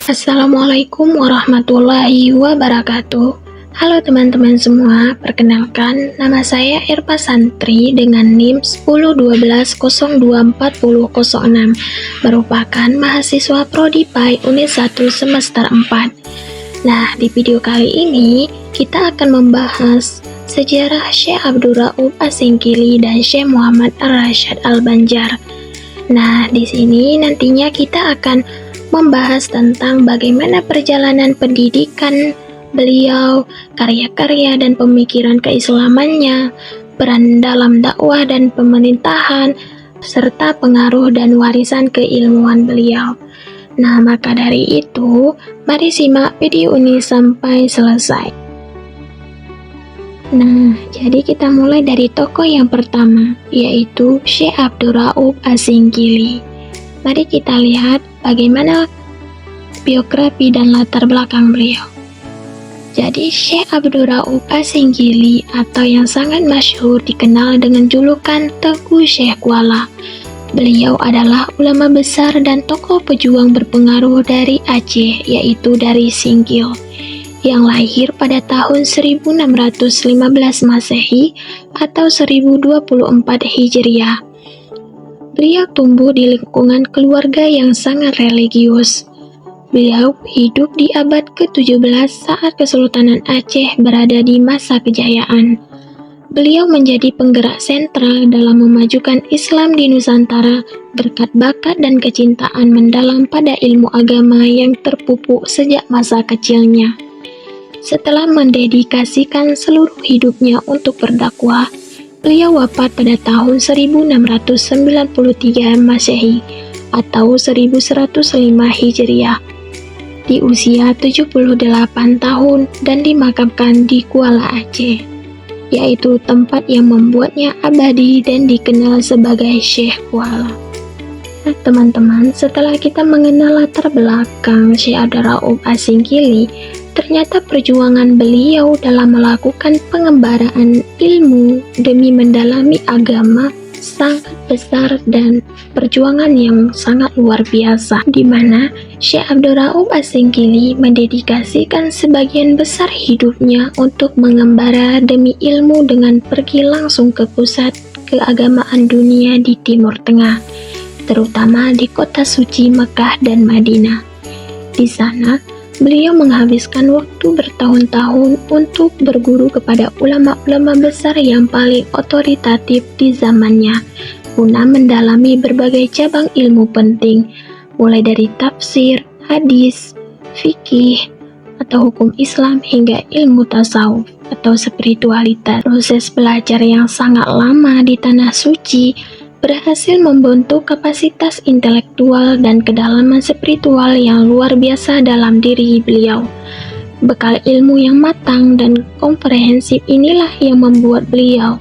Assalamualaikum warahmatullahi wabarakatuh. Halo teman-teman semua, perkenalkan nama saya Irpa Santri dengan NIM 1012024006, merupakan mahasiswa Prodi PAI Unit 1 semester 4. Nah, di video kali ini kita akan membahas sejarah Syekh Abdul Rauf As-Singkili dan Syekh Muhammad Ar-Rasyad Al-Banjar. Nah, di sini nantinya kita akan membahas tentang bagaimana perjalanan pendidikan beliau, karya-karya dan pemikiran keislamannya, peran dalam dakwah dan pemerintahan, serta pengaruh dan warisan keilmuan beliau. Nah, maka dari itu, mari simak video ini sampai selesai. Nah, jadi kita mulai dari tokoh yang pertama, yaitu Syekh Abdul Rauf As-Singkili. Mari kita lihat bagaimana biografi dan latar belakang beliau. Jadi Syekh Abdul Rauf As-Singkili atau yang sangat masyhur dikenal dengan julukan Tengku Syekh Kuala. Beliau adalah ulama besar dan tokoh pejuang berpengaruh dari Aceh, yaitu dari Singkil, yang lahir pada tahun 1615 Masehi atau 1024 Hijriah. Beliau tumbuh di lingkungan keluarga yang sangat religius. Beliau hidup di abad ke-17 saat Kesultanan Aceh berada di masa kejayaan. Beliau menjadi penggerak sentral dalam memajukan Islam di Nusantara berkat bakat dan kecintaan mendalam pada ilmu agama yang terpupuk sejak masa kecilnya. Setelah mendedikasikan seluruh hidupnya untuk berdakwah, beliau wafat pada tahun 1693 Masehi atau 1105 Hijriah di usia 78 tahun dan dimakamkan di Kuala Aceh, yaitu tempat yang membuatnya abadi dan dikenal sebagai Syekh Kuala. Nah, teman-teman, setelah kita mengenal latar belakang Syekh Abdul Rauf As-Singkili, ternyata perjuangan beliau dalam melakukan pengembaraan ilmu demi mendalami agama sangat besar dan perjuangan yang sangat luar biasa, di mana Syekh Abdul Rauf As-Singkili mendedikasikan sebagian besar hidupnya untuk mengembara demi ilmu dengan pergi langsung ke pusat keagamaan dunia di Timur Tengah, terutama di kota suci Mekah dan Madinah. Di sana, beliau menghabiskan waktu bertahun-tahun untuk berguru kepada ulama-ulama besar yang paling otoritatif di zamannya, guna mendalami berbagai cabang ilmu penting, mulai dari tafsir, hadis, fikih, atau hukum Islam hingga ilmu tasawuf atau spiritualitas. Proses belajar yang sangat lama di Tanah Suci berhasil membentuk kapasitas intelektual dan kedalaman spiritual yang luar biasa dalam diri beliau. Bekal ilmu yang matang dan komprehensif inilah yang membuat beliau,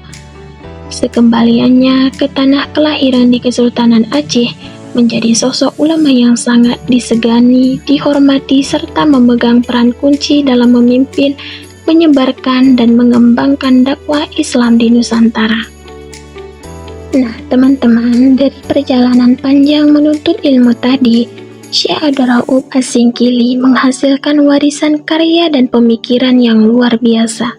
sekembaliannya ke tanah kelahiran di Kesultanan Aceh, menjadi sosok ulama yang sangat disegani, dihormati, serta memegang peran kunci dalam memimpin, menyebarkan, dan mengembangkan dakwah Islam di Nusantara. Nah, teman-teman, dari perjalanan panjang menuntut ilmu tadi, Syekh Abdul Rauf As-Singkili menghasilkan warisan karya dan pemikiran yang luar biasa.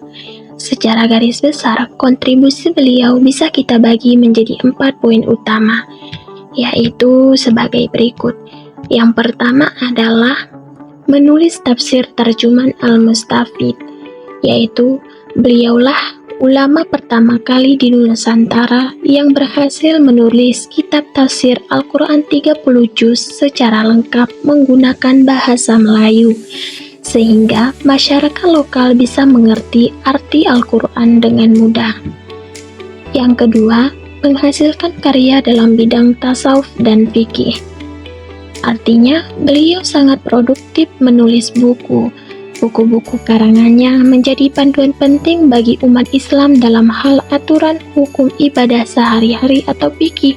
Secara garis besar, kontribusi beliau bisa kita bagi menjadi 4 poin utama, yaitu sebagai berikut. Yang pertama adalah menulis tafsir terjemahan Al-Mustafid, yaitu beliaulah ulama pertama kali di Nusantara yang berhasil menulis kitab tafsir Al-Quran 30 juz secara lengkap menggunakan bahasa Melayu, sehingga masyarakat lokal bisa mengerti arti Al-Quran dengan mudah. Yang kedua, menghasilkan karya dalam bidang tasawuf dan fikih. Artinya, beliau sangat produktif menulis buku. Buku-buku karangannya menjadi panduan penting bagi umat Islam dalam hal aturan hukum ibadah sehari-hari atau fikih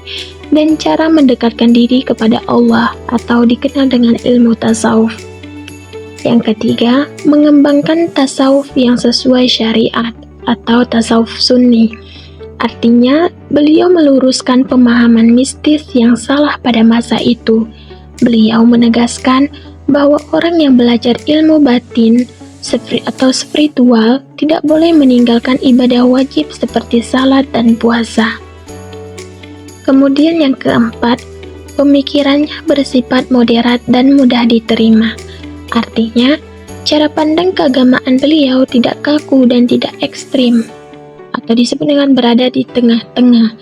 dan cara mendekatkan diri kepada Allah atau dikenal dengan ilmu tasawuf. Yang ketiga, mengembangkan tasawuf yang sesuai syariat atau tasawuf sunni. Artinya, beliau meluruskan pemahaman mistis yang salah pada masa itu. Beliau menegaskan bahwa orang yang belajar ilmu batin atau spiritual tidak boleh meninggalkan ibadah wajib seperti salat dan puasa. Kemudian yang keempat, pemikirannya bersifat moderat dan mudah diterima. Artinya, cara pandang keagamaan beliau tidak kaku dan tidak ekstrim, atau disebut dengan berada di tengah-tengah.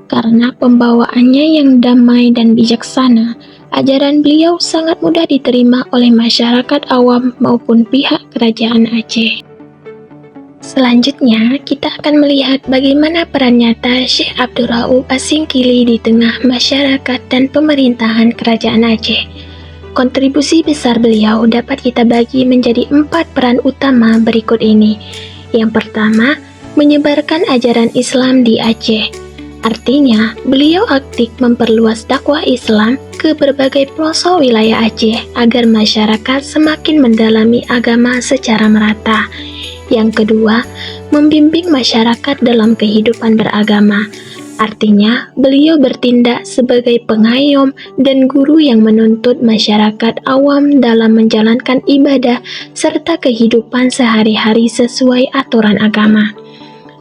Karena pembawaannya yang damai dan bijaksana, ajaran beliau sangat mudah diterima oleh masyarakat awam maupun pihak kerajaan Aceh. Selanjutnya, kita akan melihat bagaimana peran nyata Syekh Abdul Rauf Asingkili di tengah masyarakat dan pemerintahan kerajaan Aceh. Kontribusi besar beliau dapat kita bagi menjadi 4 peran utama berikut ini. Yang pertama, menyebarkan ajaran Islam di Aceh. Artinya, beliau aktif memperluas dakwah Islam ke berbagai pelosok wilayah Aceh agar masyarakat semakin mendalami agama secara merata. Yang kedua, membimbing masyarakat dalam kehidupan beragama. Artinya, beliau bertindak sebagai pengayom dan guru yang menuntut masyarakat awam dalam menjalankan ibadah serta kehidupan sehari-hari sesuai aturan agama.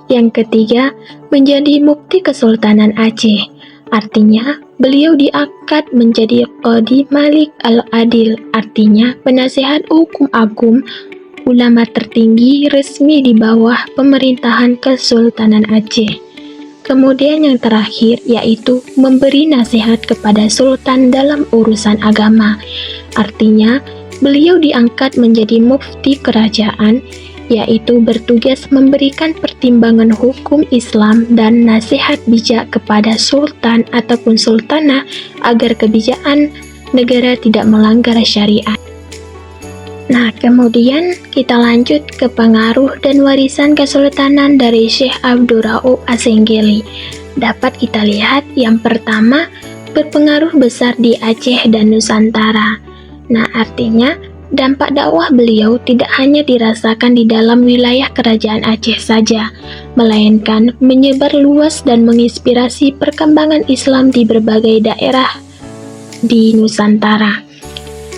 Yang ketiga, menjadi mufti Kesultanan Aceh. Artinya, beliau diangkat menjadi Qadi Malik Al-Adil, artinya penasehat hukum agung, ulama tertinggi resmi di bawah pemerintahan Kesultanan Aceh. Kemudian yang terakhir yaitu memberi nasihat kepada Sultan dalam urusan agama. Artinya, beliau diangkat menjadi mufti kerajaan, yaitu bertugas memberikan pertimbangan hukum Islam dan nasihat bijak kepada Sultan ataupun Sultanah agar kebijakan negara tidak melanggar syariat. Nah, kemudian kita lanjut ke pengaruh dan warisan kesultanan dari Syekh Abdul Rauf Asingkili. Dapat kita lihat yang pertama, berpengaruh besar di Aceh dan Nusantara. Nah, artinya dampak dakwah beliau tidak hanya dirasakan di dalam wilayah kerajaan Aceh saja, melainkan menyebar luas dan menginspirasi perkembangan Islam di berbagai daerah di Nusantara.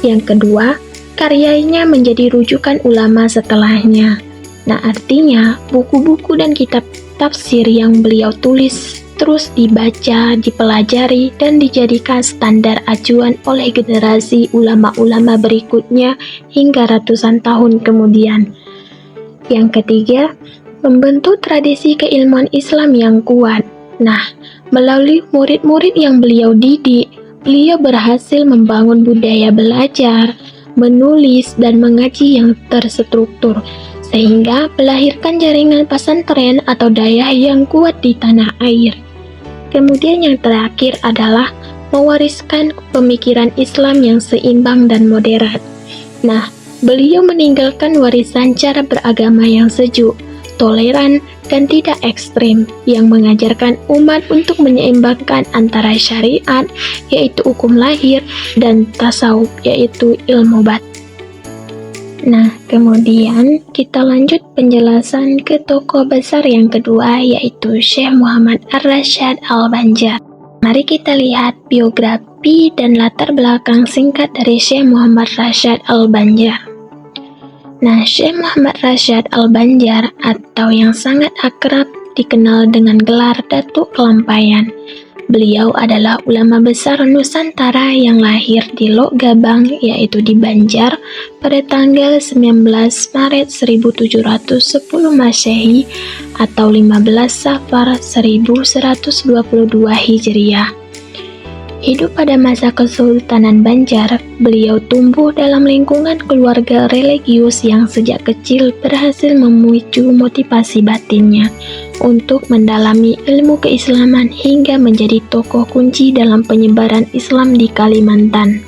Yang kedua, karyanya menjadi rujukan ulama setelahnya. Nah, artinya buku-buku dan kitab tafsir yang beliau tulis terus dibaca, dipelajari, dan dijadikan standar acuan oleh generasi ulama-ulama berikutnya hingga ratusan tahun kemudian. Yang ketiga, membentuk tradisi keilmuan Islam yang kuat. Nah, melalui murid-murid yang beliau didik, beliau berhasil membangun budaya belajar, menulis, dan mengaji yang terstruktur, sehingga melahirkan jaringan pesantren atau dayah yang kuat di tanah air. Kemudian yang terakhir adalah mewariskan pemikiran Islam yang seimbang dan moderat. Nah, beliau meninggalkan warisan cara beragama yang sejuk, toleran, dan tidak ekstrim, yang mengajarkan umat untuk menyeimbangkan antara syariat, yaitu hukum lahir, dan tasawuf, yaitu ilmu batin. Nah, kemudian kita lanjut penjelasan ke tokoh besar yang kedua, yaitu Syekh Muhammad Ar-Rasyad Al-Banjar. Mari kita lihat biografi dan latar belakang singkat dari Syekh Muhammad Rasyad Al-Banjar. Nah, Syekh Muhammad Rasyad Al-Banjar atau yang sangat akrab dikenal dengan gelar Datuk Kelampayan. Beliau adalah ulama besar Nusantara yang lahir di Lok Gabang, yaitu di Banjar, pada tanggal 19 Maret 1710 Masehi atau 15 Safar 1122 Hijriah. Hidup pada masa Kesultanan Banjar, beliau tumbuh dalam lingkungan keluarga religius yang sejak kecil berhasil memicu motivasi batinnya untuk mendalami ilmu keislaman hingga menjadi tokoh kunci dalam penyebaran Islam di Kalimantan.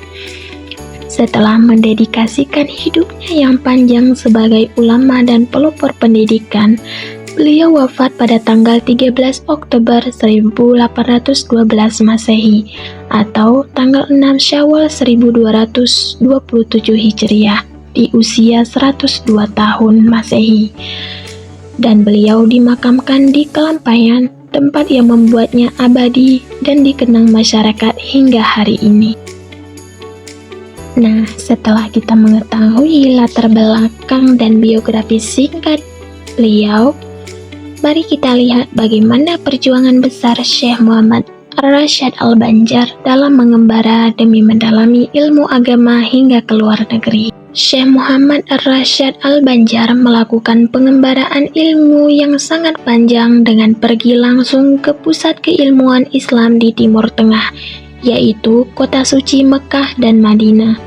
Setelah mendedikasikan hidupnya yang panjang sebagai ulama dan pelopor pendidikan, beliau wafat pada tanggal 13 Oktober 1812 Masehi atau tanggal 6 Syawal 1227 Hijriah di usia 102 tahun Masehi. Dan beliau dimakamkan di Kelampayan, tempat yang membuatnya abadi dan dikenang masyarakat hingga hari ini. Nah, setelah kita mengetahui latar belakang dan biografi singkat beliau, mari kita lihat bagaimana perjuangan besar Syekh Muhammad Ar-Rasyad Al-Banjar dalam mengembara demi mendalami ilmu agama hingga ke luar negeri. Syekh Muhammad Ar-Rasyad Al-Banjar melakukan pengembaraan ilmu yang sangat panjang dengan pergi langsung ke pusat keilmuan Islam di Timur Tengah, yaitu kota suci Mekah dan Madinah.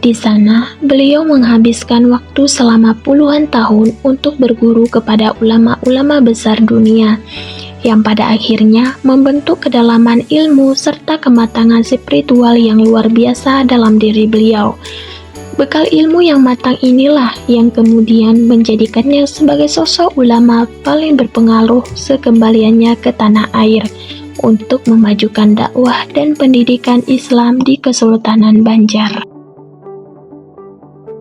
Di sana, beliau menghabiskan waktu selama puluhan tahun untuk berguru kepada ulama-ulama besar dunia, yang pada akhirnya membentuk kedalaman ilmu serta kematangan spiritual yang luar biasa dalam diri beliau. Bekal ilmu yang matang inilah yang kemudian menjadikannya sebagai sosok ulama paling berpengaruh sekembaliannya ke tanah air untuk memajukan dakwah dan pendidikan Islam di Kesultanan Banjar.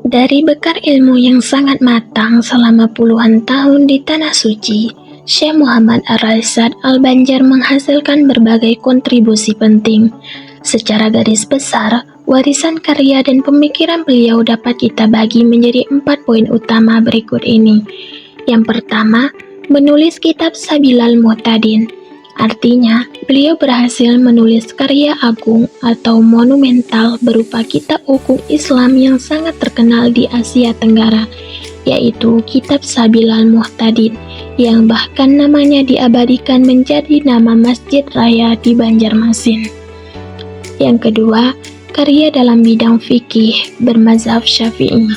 Dari bekal ilmu yang sangat matang selama puluhan tahun di Tanah Suci, Syekh Muhammad Ar-Rasyad Al-Banjar menghasilkan berbagai kontribusi penting. Secara garis besar, warisan karya dan pemikiran beliau dapat kita bagi menjadi 4 poin utama berikut ini. Yang pertama, menulis kitab Sabilal Muhtadin. Artinya, beliau berhasil menulis karya agung atau monumental berupa kitab hukum Islam yang sangat terkenal di Asia Tenggara, yaitu kitab Sabilal Muhtadin, yang bahkan namanya diabadikan menjadi nama Masjid Raya di Banjarmasin. Yang kedua, karya dalam bidang fikih bermazhab Syafi'i.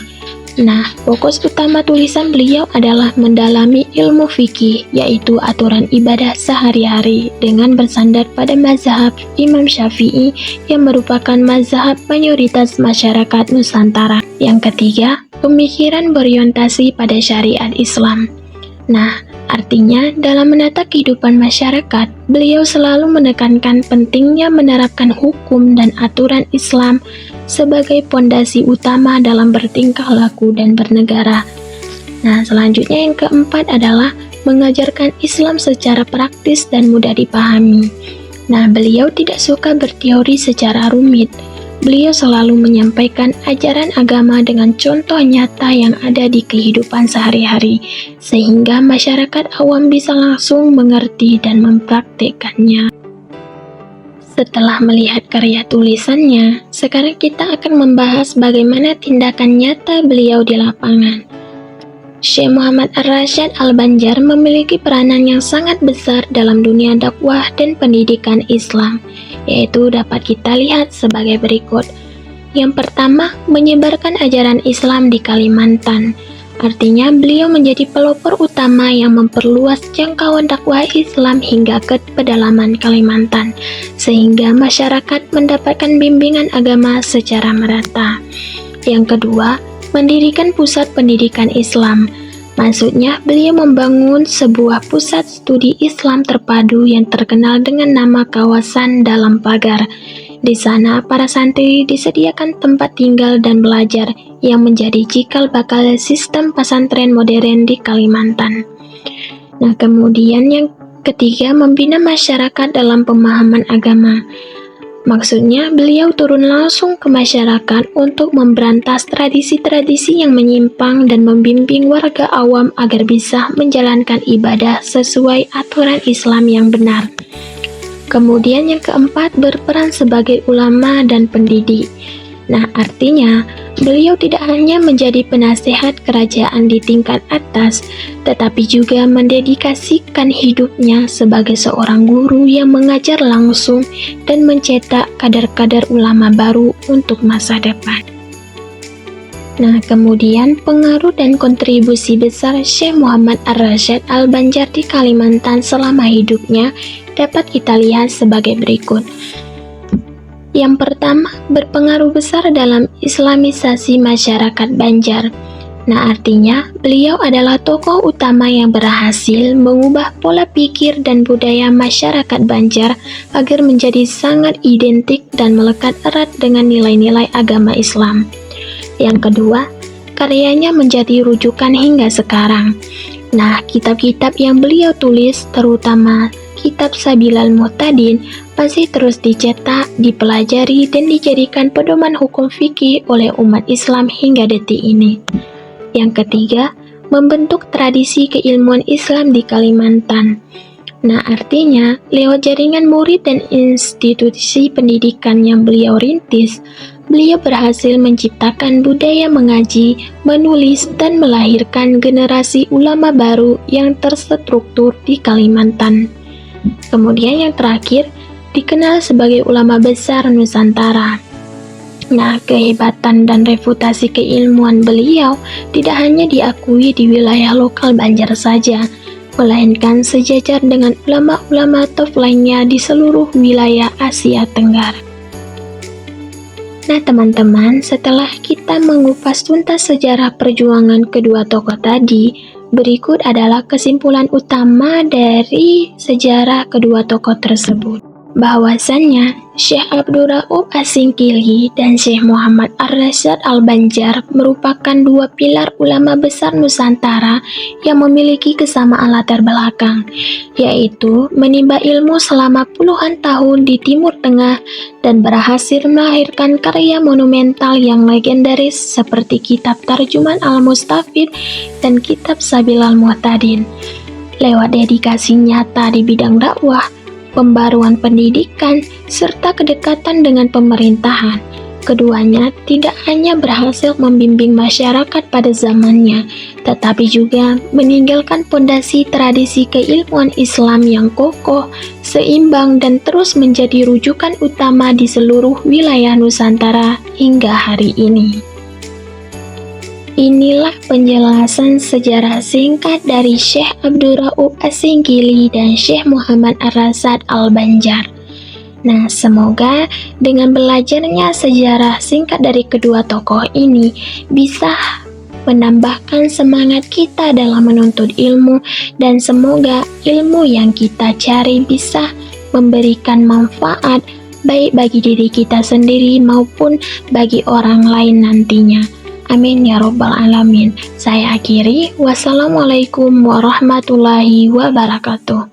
Nah, fokus utama tulisan beliau adalah mendalami ilmu fikih, yaitu aturan ibadah sehari-hari dengan bersandar pada mazhab Imam Syafi'i yang merupakan mazhab mayoritas masyarakat Nusantara. Yang ketiga, pemikiran berorientasi pada syariat Islam. Nah, artinya dalam menata kehidupan masyarakat, beliau selalu menekankan pentingnya menerapkan hukum dan aturan Islam sebagai pondasi utama dalam bertingkah laku dan bernegara. Nah, selanjutnya yang keempat adalah mengajarkan Islam secara praktis dan mudah dipahami. Nah, beliau tidak suka berteori secara rumit. Beliau selalu menyampaikan ajaran agama dengan contoh nyata yang ada di kehidupan sehari-hari, sehingga masyarakat awam bisa langsung mengerti dan mempraktikkannya. Setelah melihat karya tulisannya, sekarang kita akan membahas bagaimana tindakan nyata beliau di lapangan. Syekh Muhammad Ar-Rasyad Al-Banjar memiliki peranan yang sangat besar dalam dunia dakwah dan pendidikan Islam, yaitu dapat kita lihat sebagai berikut. Yang pertama, menyebarkan ajaran Islam di Kalimantan. Artinya, beliau menjadi pelopor utama yang memperluas jangkauan dakwah Islam hingga ke pedalaman Kalimantan, sehingga masyarakat mendapatkan bimbingan agama secara merata. Yang kedua, mendirikan pusat pendidikan Islam. Maksudnya, beliau membangun sebuah pusat studi Islam terpadu yang terkenal dengan nama kawasan Dalam Pagar. Di sana, para santri disediakan tempat tinggal dan belajar yang menjadi cikal bakal sistem pesantren modern di Kalimantan. Nah, kemudian yang ketiga, membina masyarakat dalam pemahaman agama. Maksudnya, beliau turun langsung ke masyarakat untuk memberantas tradisi-tradisi yang menyimpang dan membimbing warga awam agar bisa menjalankan ibadah sesuai aturan Islam yang benar. Kemudian yang keempat, berperan sebagai ulama dan pendidik. Nah, artinya beliau tidak hanya menjadi penasehat kerajaan di tingkat atas, tetapi juga mendedikasikan hidupnya sebagai seorang guru yang mengajar langsung dan mencetak kader-kader ulama baru untuk masa depan. Nah, kemudian pengaruh dan kontribusi besar Syekh Muhammad Ar-Rasyad Al-Banjar di Kalimantan selama hidupnya dapat kita lihat sebagai berikut. Yang pertama, berpengaruh besar dalam islamisasi masyarakat Banjar. Nah, artinya beliau adalah tokoh utama yang berhasil mengubah pola pikir dan budaya masyarakat Banjar agar menjadi sangat identik dan melekat erat dengan nilai-nilai agama Islam. Yang kedua, karyanya menjadi rujukan hingga sekarang. Nah, kitab-kitab yang beliau tulis, terutama kitab Sabilal Muhtadin masih terus dicetak, dipelajari, dan dijadikan pedoman hukum fikih oleh umat Islam hingga detik ini. Yang ketiga, membentuk tradisi keilmuan Islam di Kalimantan. Nah, artinya, lewat jaringan murid dan institusi pendidikan yang beliau rintis, beliau berhasil menciptakan budaya mengaji, menulis, dan melahirkan generasi ulama baru yang terstruktur di Kalimantan. Kemudian yang terakhir, dikenal sebagai ulama besar Nusantara. Nah, kehebatan dan reputasi keilmuan beliau tidak hanya diakui di wilayah lokal Banjar saja, melainkan sejajar dengan ulama-ulama top lainnya di seluruh wilayah Asia Tenggara. Nah teman-teman, setelah kita mengupas tuntas sejarah perjuangan kedua tokoh tadi, berikut adalah kesimpulan utama dari sejarah kedua tokoh tersebut. Bahwasannya, Syekh Abdul Rauf As-Singkili dan Syekh Muhammad Ar-Rasyad Al-Banjar merupakan dua pilar ulama besar Nusantara yang memiliki kesamaan latar belakang, yaitu menimba ilmu selama puluhan tahun di Timur Tengah dan berhasil melahirkan karya monumental yang legendaris seperti kitab Tarjuman Al-Mustafid dan kitab Sabilal Muhtadin. Lewat dedikasi nyata di bidang dakwah, pembaruan pendidikan, serta kedekatan dengan pemerintahan, keduanya tidak hanya berhasil membimbing masyarakat pada zamannya, tetapi juga meninggalkan pondasi tradisi keilmuan Islam yang kokoh, seimbang, dan terus menjadi rujukan utama di seluruh wilayah Nusantara hingga hari ini. Inilah penjelasan sejarah singkat dari Syekh Abdul Rauf As-Singkili dan Syekh Muhammad Ar-Rasyad Al-Banjar. Nah, semoga dengan belajarnya sejarah singkat dari kedua tokoh ini bisa menambahkan semangat kita dalam menuntut ilmu, dan semoga ilmu yang kita cari bisa memberikan manfaat baik bagi diri kita sendiri maupun bagi orang lain nantinya. Amin ya Rabbal Alamin. Saya akhiri. Wassalamualaikum warahmatullahi wabarakatuh.